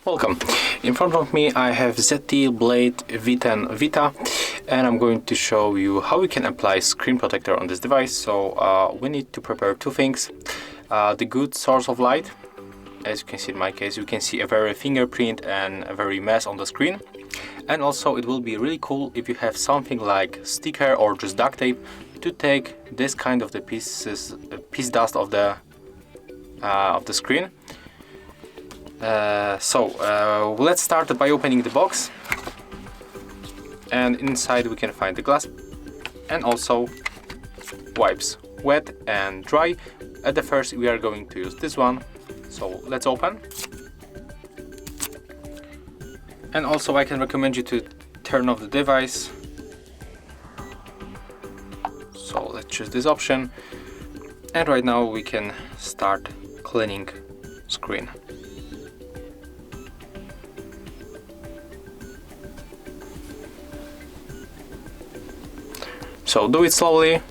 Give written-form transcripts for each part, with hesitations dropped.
Welcome. In front of me I have ZTE Blade V10 Vita, and I'm going to show you how we can apply screen protector on this device. So we need to prepare two things. The good source of light. As you can see in my case, you can see a very fingerprint and a very mess on the screen. And also it will be really cool if you have something like sticker or just duct tape to take this kind of the piece dust of the screen. Let's start by opening the box, and inside we can find the glass and also wipes, wet and dry. At the first we are going to use this one, so let's open. And also I can recommend you to turn off the device, so let's choose this option, and right now we can start cleaning screen. So do it slowly.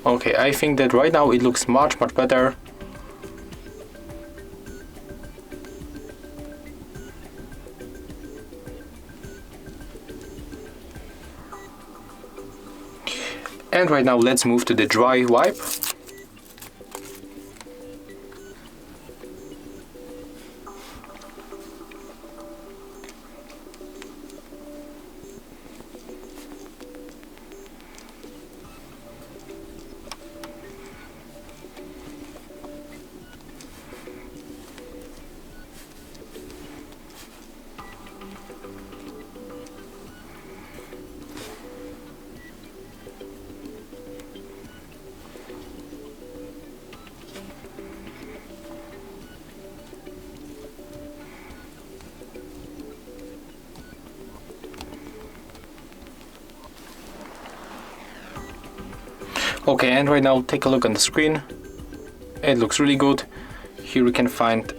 Okay, I think that right now it looks much better. And right now let's move to the dry wipe. Okay, and right now take a look on the screen. It looks really good. Here we can find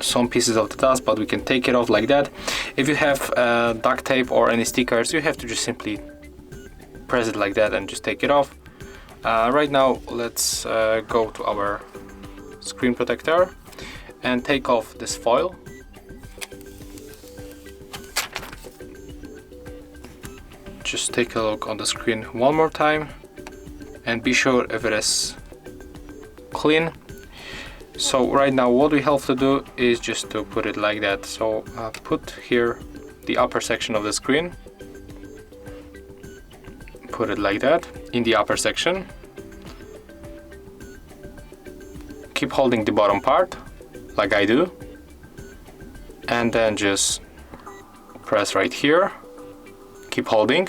some pieces of the dust, but we can take it off like that. If you have duct tape or any stickers, you have to just simply press it like that and just take it off. Right now let's go to our screen protector and take off this foil. Just take a look on the screen one more time and be sure if it is clean. So right now what we have to do is just to put it like that. So put here the upper section of the screen, put it like that in the upper section, keep holding the bottom part like I do, and then just press right here, keep holding,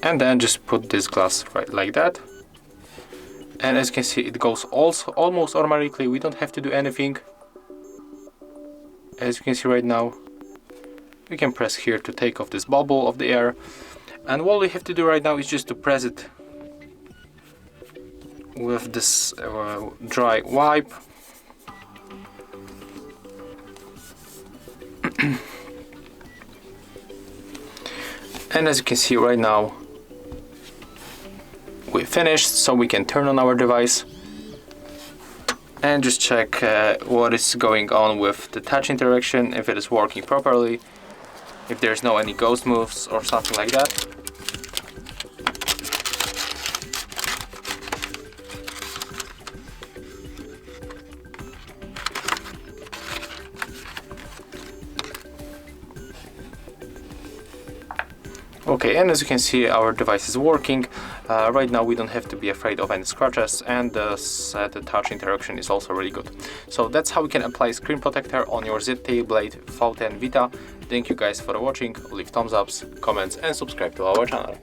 and then just put this glass right like that. And as you can see, it goes also almost automatically. We don't have to do anything. As you can see right now, we can press here to take off this bubble of the air, and what we have to do right now is just to press it with this dry wipe. And as you can see right now, we finished, so we can turn on our device and just check what is going on with the touch interaction, if it is working properly, if there's no any ghost moves or something like that. Okay, and as you can see, our device is working. Right now we don't have to be afraid of any scratches, and the touch interaction is also really good. So that's how we can apply screen protector on your ZTE Blade V10 Vita. Thank you guys for watching. Leave thumbs ups, comments and subscribe to our channel.